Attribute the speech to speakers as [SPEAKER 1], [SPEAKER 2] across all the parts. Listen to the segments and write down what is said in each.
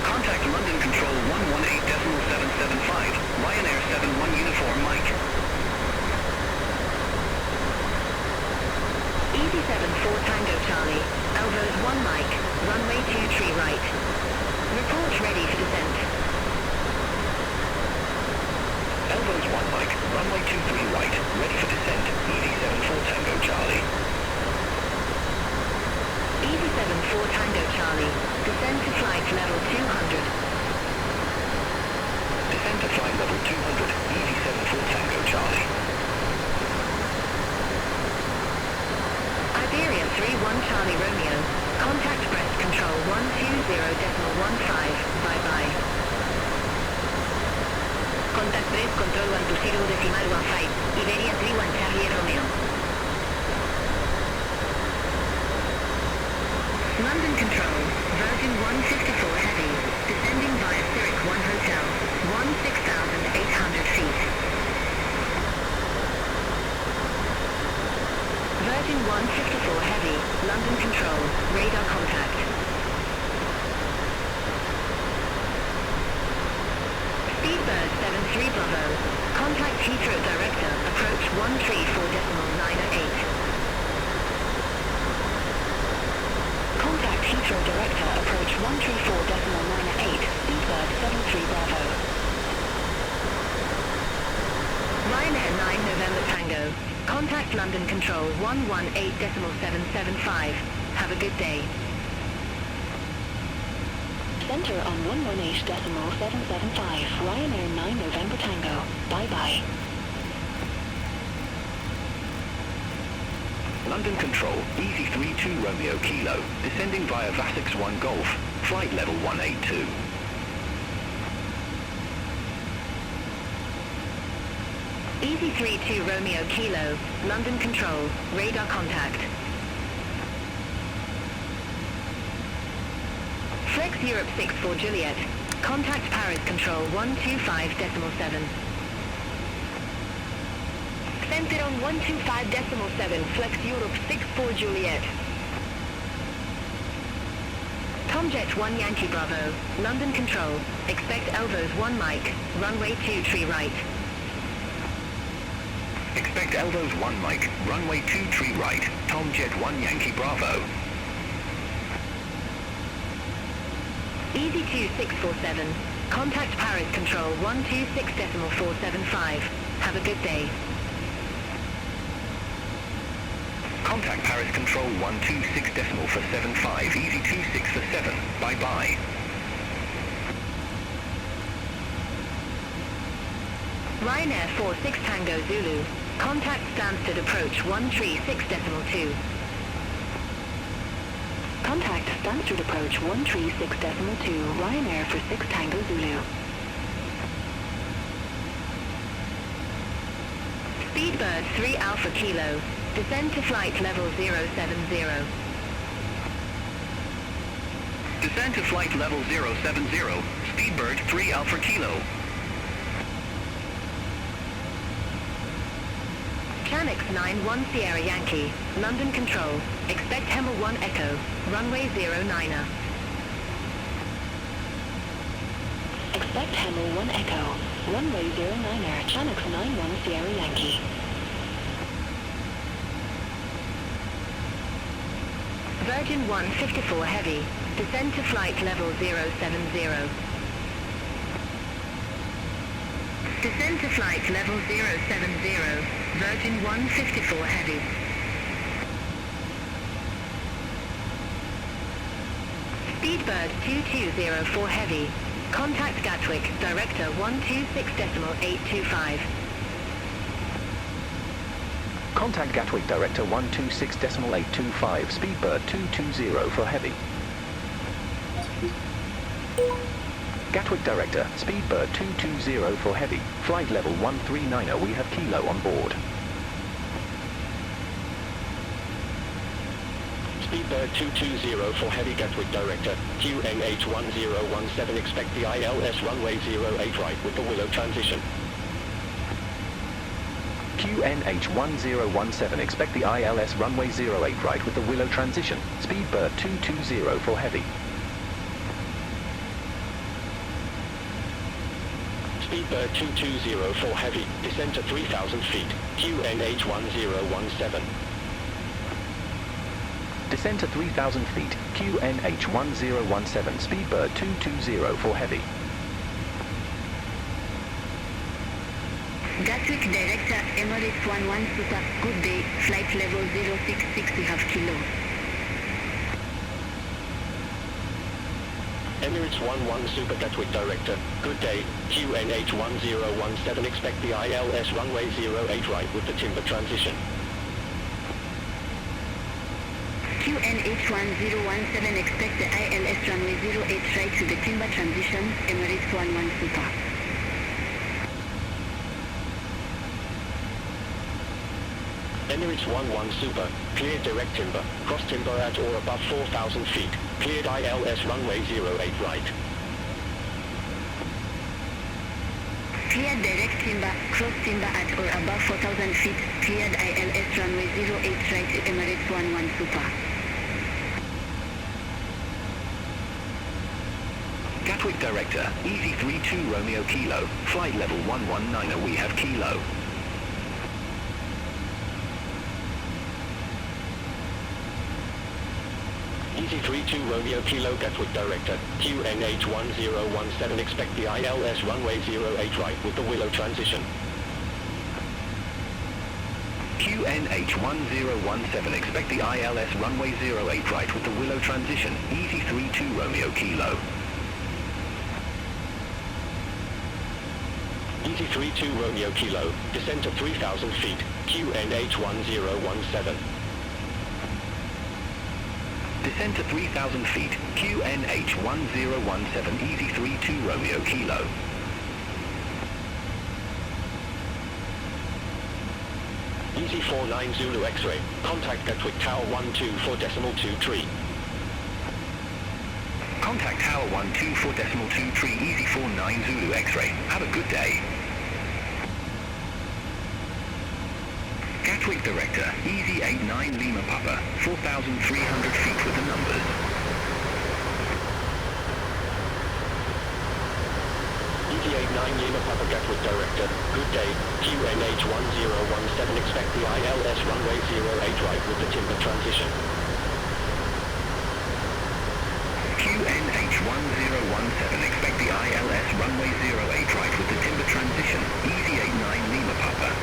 [SPEAKER 1] Contact London Control 118.775, Ryanair 71 Uniform Mike.
[SPEAKER 2] Easy 74 Tango Charlie, Elbows 1 Mike, runway 23 right. Report ready for descent.
[SPEAKER 1] Elbows 1 Mike, runway 23 right, ready for descent, Easy 74 Tango Charlie.
[SPEAKER 2] Easy 74 Tango Charlie, descend to flight level 200.
[SPEAKER 1] Descend to flight level 200, Easy 74 Tango Charlie.
[SPEAKER 2] Iberia 31 Charlie Romeo, contact breast control 120.15, bye-bye. Contact breast control 120.15, Iberia 31 Charlie Romeo. London Control, Virgin 154 Heavy, descending via Zurich 1 Hotel, 16,800 feet. Virgin 154 Heavy, London Control, radar contact. Speedbird 73 Bravo, contact Heathrow Director, approach 134.908. Contact Heathrow Director, approach 134.908, Speedbird 73 Bravo. Ryanair 9 November Tango, contact London Control 118.775, have a good day. Center on 118.775, Ryanair 9 November Tango, bye-bye.
[SPEAKER 1] London Control, Easy 32 Romeo Kilo, descending via Vasix 1 Golf, flight level 182.
[SPEAKER 2] Easy 32 Romeo Kilo, London Control, radar contact. Flex Europe 64 Juliet, contact Paris Control 125.7. Center on 125.7, Flex Europe 64 Juliet. Tomjet 1 Yankee Bravo, London Control, expect Elbows 1 Mike, runway 23 right.
[SPEAKER 1] Expect Elbows 1 Mike, runway 23 right, Tomjet 1 Yankee Bravo.
[SPEAKER 2] Easy 2647, contact Paris Control 126.475, have a good day.
[SPEAKER 1] Contact Paris Control 126.475, Easy 2647, bye-bye.
[SPEAKER 2] Ryanair 46 Tango Zulu, contact Stansted approach 136.2. Contact Stansted approach 136.2, Ryanair for 6 Tango Zulu. Speedbird 3 Alpha Kilo, descend to flight level 070.
[SPEAKER 1] Descend to flight level 070, Speedbird 3 Alpha Kilo.
[SPEAKER 2] Chanix 91 Sierra Yankee, London Control, expect Hemel 1 Echo, runway 09er. Expect Hemel 1 Echo, runway 09er, Chanix 91 Sierra Yankee. Virgin 154 Heavy, descend to flight level 070. Descend to flight level 070, Virgin 154 Heavy. Speedbird 2204 Heavy, contact Gatwick, Director 126.825.
[SPEAKER 3] Contact Gatwick Director 126.825, Speedbird 220 for Heavy. Gatwick Director, Speedbird 220 for Heavy, flight level 139er, we have Kilo on board.
[SPEAKER 4] Speedbird 220 for Heavy Gatwick Director, QNH1017, expect the ILS runway 08 right with the Willow transition.
[SPEAKER 3] QNH QNH1017, expect the ILS runway 08 right with the Willow transition. Speedbird 220 for heavy.
[SPEAKER 4] Speedbird 220 for heavy, descend to 3,000 feet, QNH1017.
[SPEAKER 3] Descend to 3,000 feet, QNH1017, Speedbird 220 for heavy.
[SPEAKER 2] Gatwick Director, Emirates 11 Super, good day, flight level 066, we have kilo.
[SPEAKER 4] Emirates 11 Super Gatwick Director, good day, QNH1017, expect the ILS runway 08 right with the timber transition.
[SPEAKER 2] QNH1017, expect the ILS runway 08 right to the timber transition, Emirates 11 Super.
[SPEAKER 4] Emirates 11 Super, cleared direct timber, cross timber at or above 4,000 feet, cleared ILS runway 08 right.
[SPEAKER 2] Cleared direct timber, cross timber at or above 4,000 feet, cleared ILS runway 08 right, Emirates 11 Super.
[SPEAKER 1] Gatwick Director, Easy 32 Romeo Kilo, flight level 119, we have Kilo.
[SPEAKER 4] Easy 32 Romeo Kilo Gatwick Director, QNH1017, expect the ILS runway 08 right with the Willow transition.
[SPEAKER 1] QNH1017, expect the ILS runway 08 right with the Willow transition, Easy 32 Romeo Kilo.
[SPEAKER 4] Easy 32 Romeo Kilo, descend to 3,000 feet, QNH1017.
[SPEAKER 1] Descend to 3,000 feet, QNH1017, Easy 32 Romeo Kilo.
[SPEAKER 4] Easy 49 Zulu X-ray, contact Gatwick Tower 124.23.
[SPEAKER 1] Contact Tower 124.23, Easy 49 Zulu X-ray. Have a good day. Gatwick Director, Easy 89 Lima Papa, 4,300 feet with the numbers.
[SPEAKER 4] Easy 89 Lima Papa Gatwick Director, good day, QNH1017, expect the ILS runway 08 right with the timber transition.
[SPEAKER 1] QNH1017, expect the ILS runway 08 right with the timber transition, Easy 89 Lima Papa.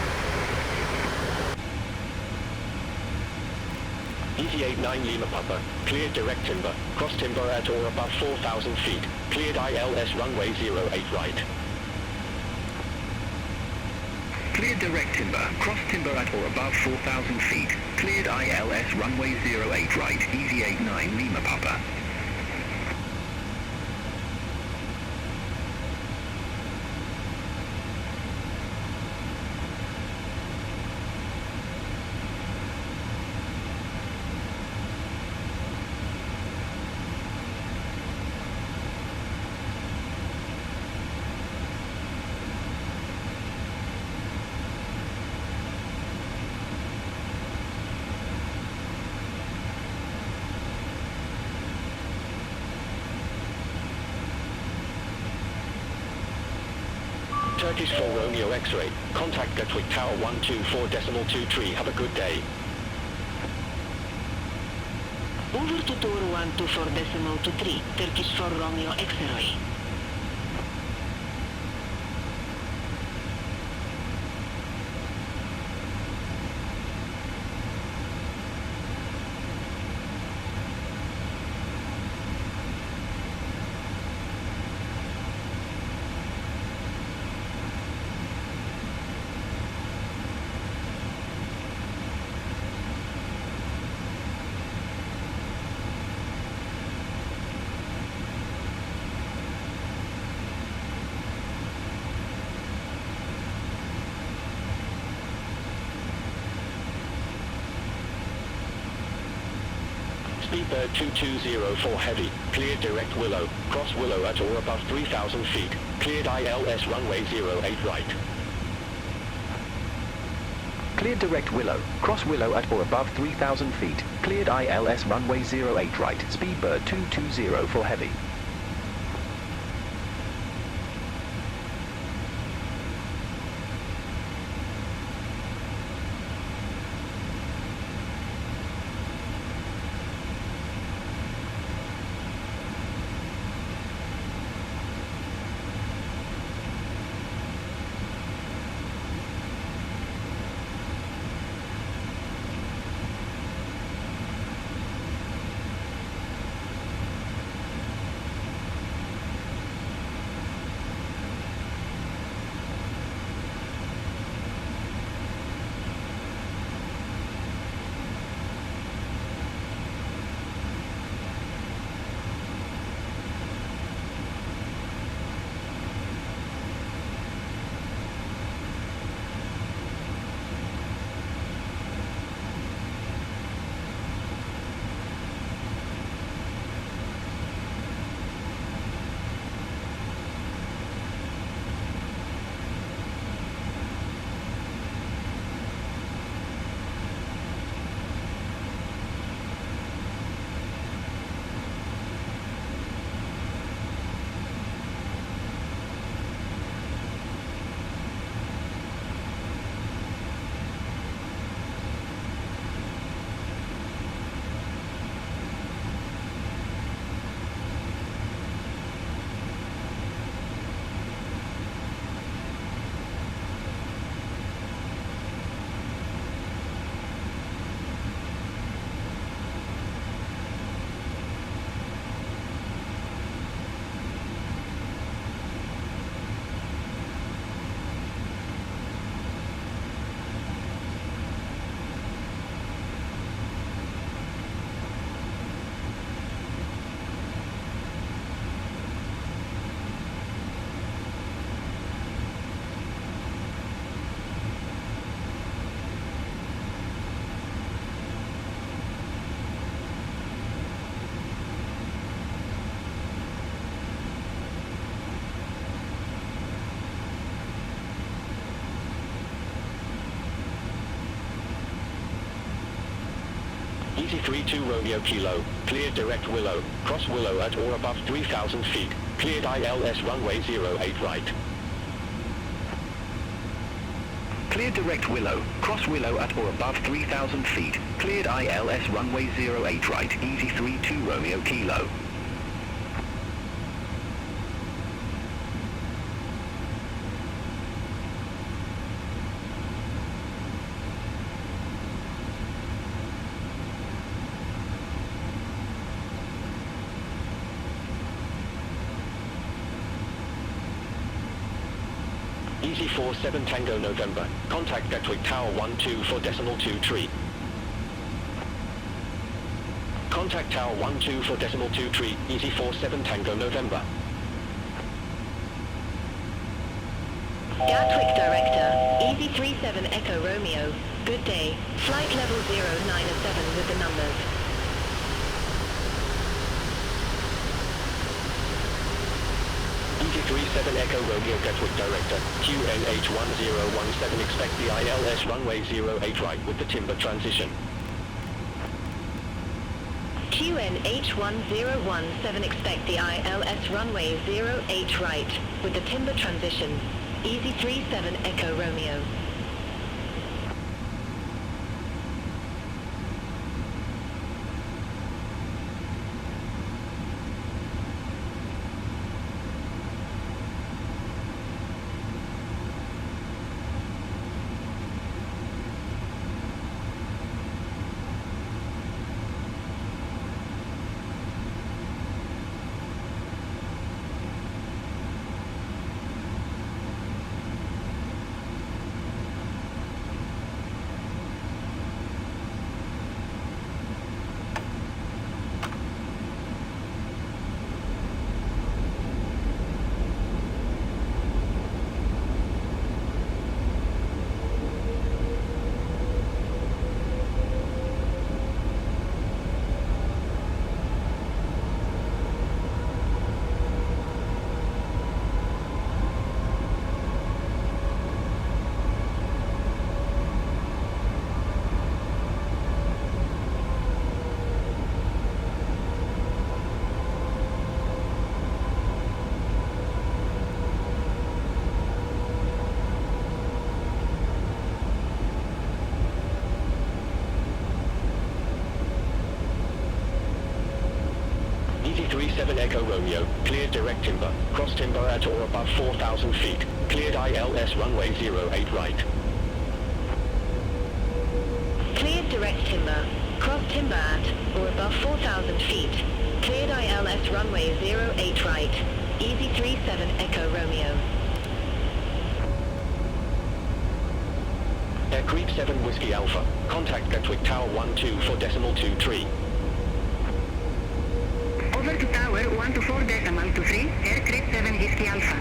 [SPEAKER 4] Easy 89 Lima Papa, cleared direct timber, cross timber at or above 4,000 feet, cleared ILS runway 08 right.
[SPEAKER 1] Cleared direct timber, cross timber at or above 4,000 feet, cleared ILS runway 08 right, Easy 89 Lima Papa.
[SPEAKER 4] Turkish 4 Romeo X-ray, contact Gatwick Tower 124.23, have a good day.
[SPEAKER 2] Over to Tower 124.23, Turkish 4 Romeo X-ray.
[SPEAKER 4] Speedbird 220 for heavy, cleared direct Willow, cross Willow at or above 3,000 feet, cleared ILS runway 08 right.
[SPEAKER 3] Cleared direct Willow. Cross Willow at or above 3,000 feet. Cleared ILS runway 08 right. Speedbird 220 for heavy.
[SPEAKER 4] Easy 32 Romeo Kilo, cleared direct Willow, cross Willow at or above 3,000 feet, cleared ILS runway 08 right.
[SPEAKER 1] Cleared direct Willow. Cross Willow at or above 3,000 feet. Cleared ILS runway 08 right. Easy 32 Romeo Kilo.
[SPEAKER 4] Easy 47 Tango November. Contact Gatwick Tower 12 for decimal 2 tree. Contact Tower 12 for decimal 2 tree. Easy 47 Tango November.
[SPEAKER 5] Gatwick Director, Easy 37 Echo Romeo. Good day. Flight level 097 with the numbers.
[SPEAKER 4] Easy 37 Echo Romeo Gatwick Director, QNH1017 expect the ILS runway 08 right with the timber transition.
[SPEAKER 5] QNH1017 expect the ILS runway 08 right with the timber transition. Easy 37 Echo Romeo.
[SPEAKER 4] 37 Echo Romeo, cleared direct timber, cross timber at or above 4,000 feet, cleared ILS runway 08 right.
[SPEAKER 5] Cleared direct timber, cross timber at or above 4,000 feet, cleared ILS runway 08 right, easy 37 Echo Romeo.
[SPEAKER 4] Air Creep 7 Whiskey Alpha, contact Gatwick Tower 12 for decimal 23.
[SPEAKER 2] Over to Tower 124.23, Air Creep 7 Whiskey Alpha.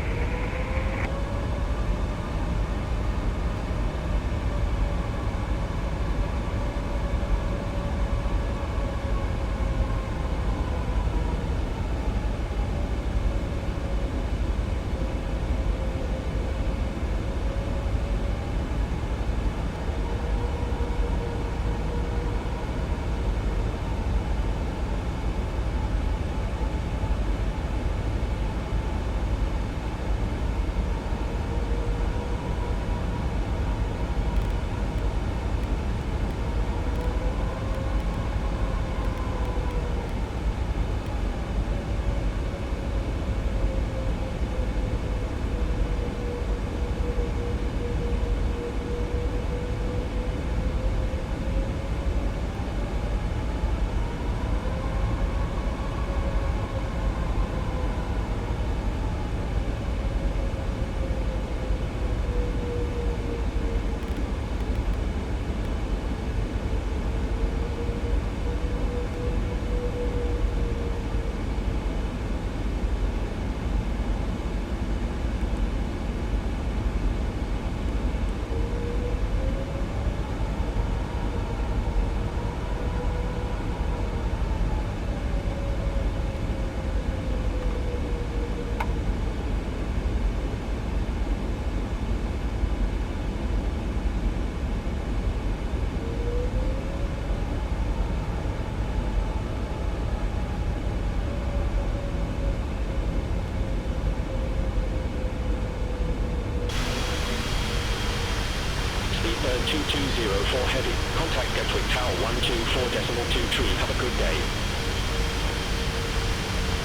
[SPEAKER 4] Speedbird 2204 Heavy, contact Gatwick Tower 124.23, have a good day.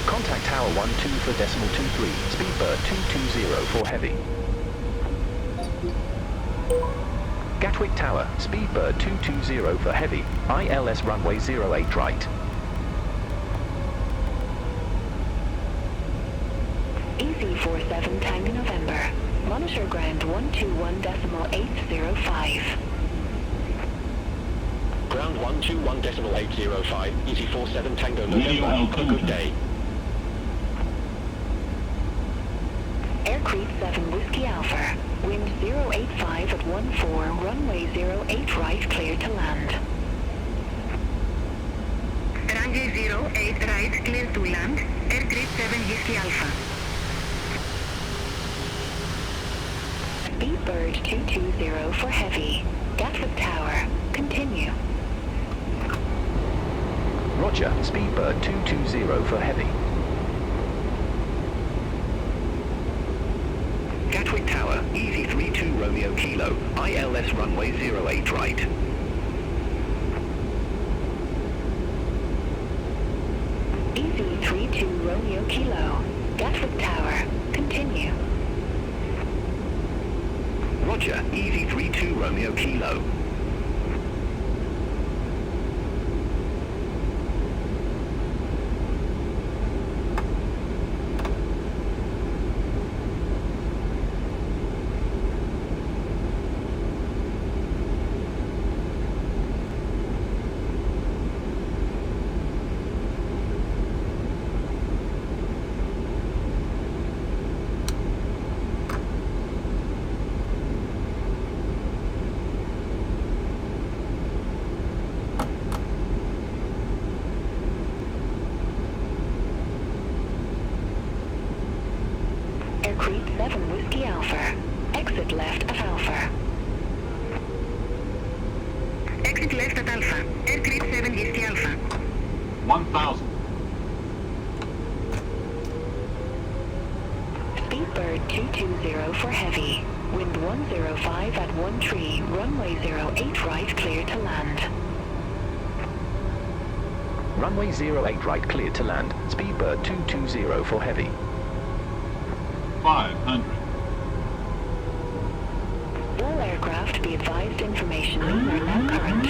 [SPEAKER 3] Contact Tower 12 for 23, Speedbird 220 for Heavy. Gatwick Tower, Speedbird 220 for Heavy, ILS runway 08 right.
[SPEAKER 2] Easy 47 Tango November. Monitor ground 121.805.
[SPEAKER 4] Ground 121.805, easy 47 Tango November, have a good day.
[SPEAKER 2] Air Creep 7 Whiskey Alpha. Wind 085 at 14, runway 08 right, clear to land. Runway 08 right, clear to land. Air Creep 7 Whiskey Alpha. Speedbird 220 for Heavy. Gatwick Tower. Continue.
[SPEAKER 3] Roger, Speedbird 220 for Heavy.
[SPEAKER 1] Gatwick Tower, easy 32 Romeo Kilo, ILS runway 08 right.
[SPEAKER 2] Easy 32 Romeo Kilo. Gatwick Tower. Continue.
[SPEAKER 1] Roger, easy 32 Romeo Kilo.
[SPEAKER 2] Creep 7 Whiskey Alpha. Exit left at Alpha. Exit left at Alpha. Air Creep 7 Whiskey Alpha.
[SPEAKER 6] 1,000.
[SPEAKER 2] Speedbird 220 for Heavy. Wind 105 at 13, runway 08 right, clear to land.
[SPEAKER 3] Runway 08 right cleared to land. Speedbird 220 for heavy.
[SPEAKER 6] 500.
[SPEAKER 5] All aircraft be advised information are now current.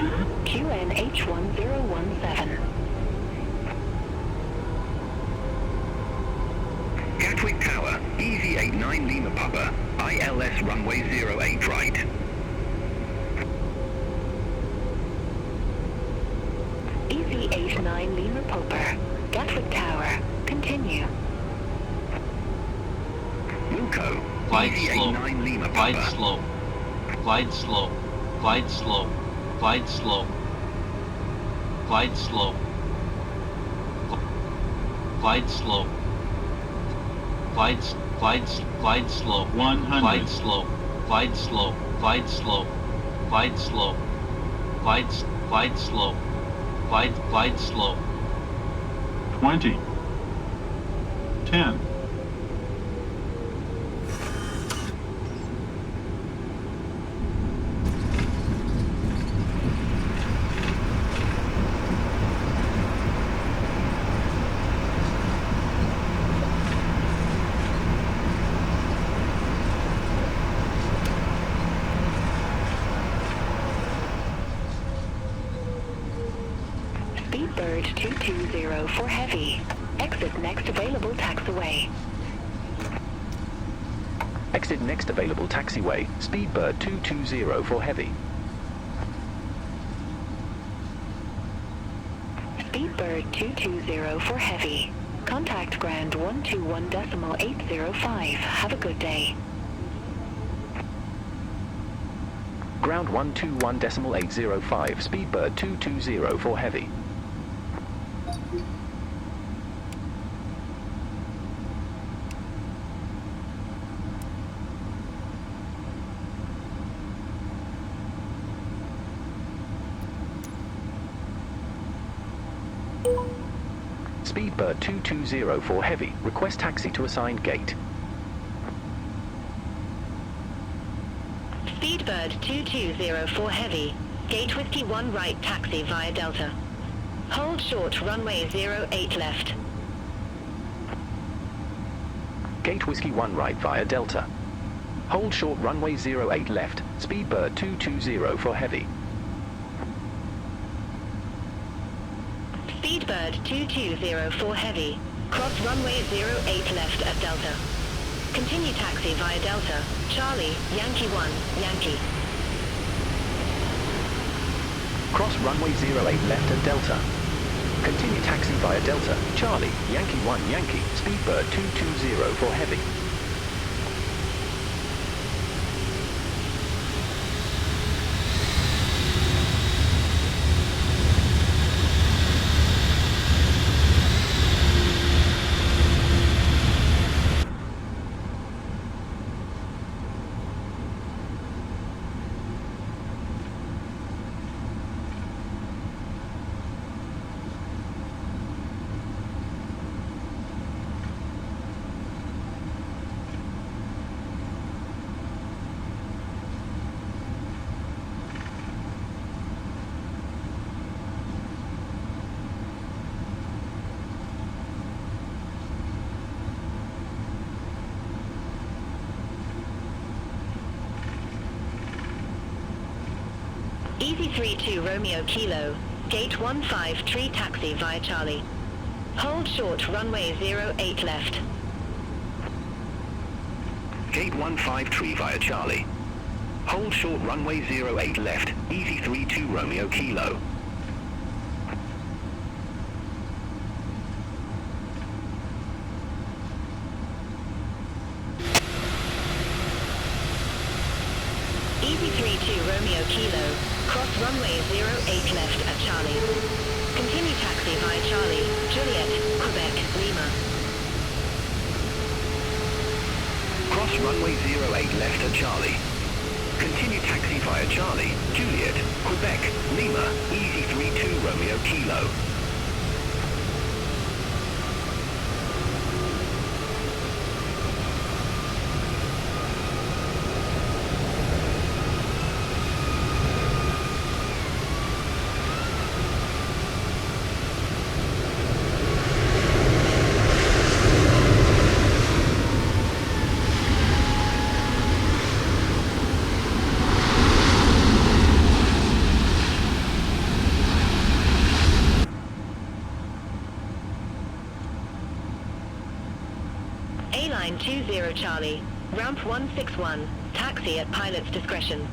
[SPEAKER 5] QNH1017.
[SPEAKER 1] Gatwick Tower, Easy 89 Lima Papa, ILS runway 08 right.
[SPEAKER 5] Easy 89 Lima Popper. Gatwick Tower. Continue.
[SPEAKER 1] Wilco,
[SPEAKER 7] Glide
[SPEAKER 1] Easy
[SPEAKER 7] slow.
[SPEAKER 1] 89 Lima
[SPEAKER 7] Glide
[SPEAKER 1] Papa.
[SPEAKER 7] slow. Glide slow. Glide slow. Glide slow. Glide slow. Glide slow. Glide slow.
[SPEAKER 6] 100.
[SPEAKER 7] Glide slow. Glide slow. Glide slow. Glide slow. Glide slow. Glide slow.
[SPEAKER 6] 20. 10.
[SPEAKER 5] Speedbird 220 for heavy. Exit next available taxiway.
[SPEAKER 3] Exit next available taxiway. Speedbird 220 for heavy.
[SPEAKER 5] Speedbird 220 for heavy. Contact ground 121.805. Have a good day.
[SPEAKER 3] Ground 121.805. Speedbird 220 for heavy. Speedbird 220 for heavy. Request taxi to assigned gate.
[SPEAKER 5] Speedbird 220 for heavy. Gate Whiskey 1 right taxi via Delta. Hold short runway 08 left.
[SPEAKER 3] Gate Whiskey 1 right via Delta. Hold short runway 08 left. Speedbird 220 for heavy.
[SPEAKER 5] Speedbird 220 for heavy. Cross runway 08 left at Delta. Continue taxi via Delta. Charlie, Yankee 1, Yankee.
[SPEAKER 3] Cross runway 08 left at Delta. Continue taxi via Delta. Charlie, Yankee 1 Yankee. Speedbird 220 for heavy.
[SPEAKER 5] Easy 32 Romeo Kilo. Gate 15 tree taxi via Charlie. Hold short runway 08 left.
[SPEAKER 1] Gate 153 via Charlie. Hold short runway 08 left. Easy 32 Romeo Kilo.
[SPEAKER 5] Easy 32 Romeo Kilo. Cross runway 08 left at Charlie. Continue taxi via Charlie, Juliet, Quebec, Lima.
[SPEAKER 1] Cross runway 08 left at Charlie. Continue taxi via Charlie, Juliet, Quebec, Lima, Easy 32 Romeo Kilo.
[SPEAKER 5] A-Line 20 Charlie, ramp 161, taxi at pilot's discretion.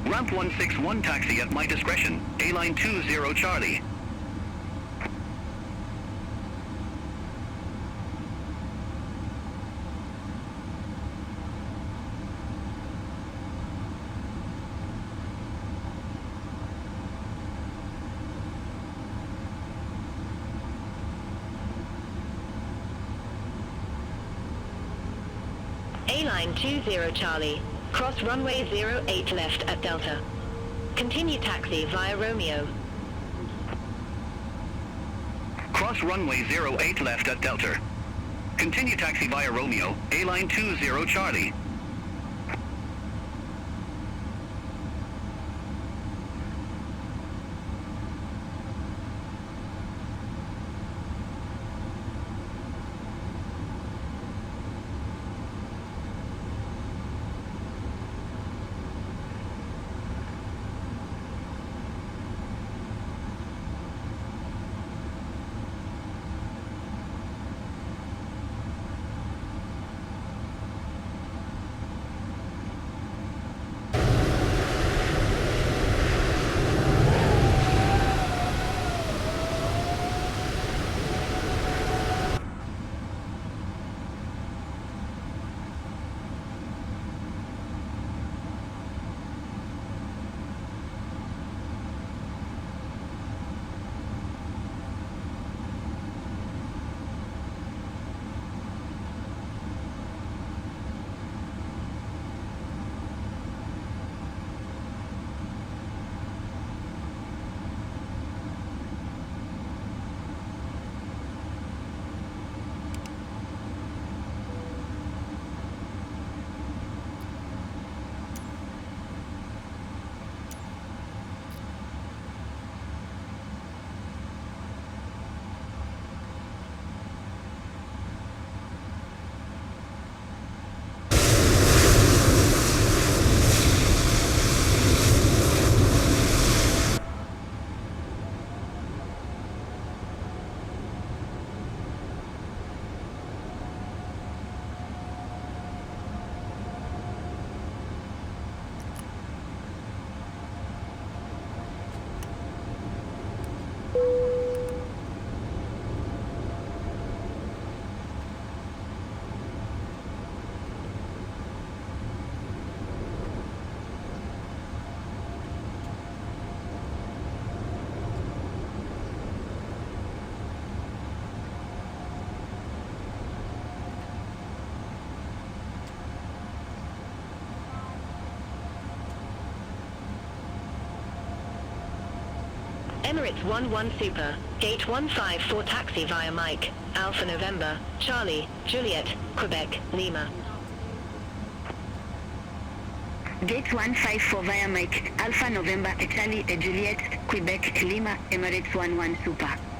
[SPEAKER 1] Ramp 161 taxi at my discretion. A-Line 20 Charlie.
[SPEAKER 5] A-Line 20 Charlie, cross runway 08 left at Delta. Continue taxi via Romeo.
[SPEAKER 1] Cross runway 08 left at Delta. Continue taxi via Romeo. A-Line 20 Charlie.
[SPEAKER 5] Emirates 11 Super, gate 154 taxi via Mike, Alpha November, Charlie, Juliet, Quebec, Lima.
[SPEAKER 2] Gate 154 via Mike, Alpha November, Charlie, Juliet, Quebec, Lima, Emirates 11 Super.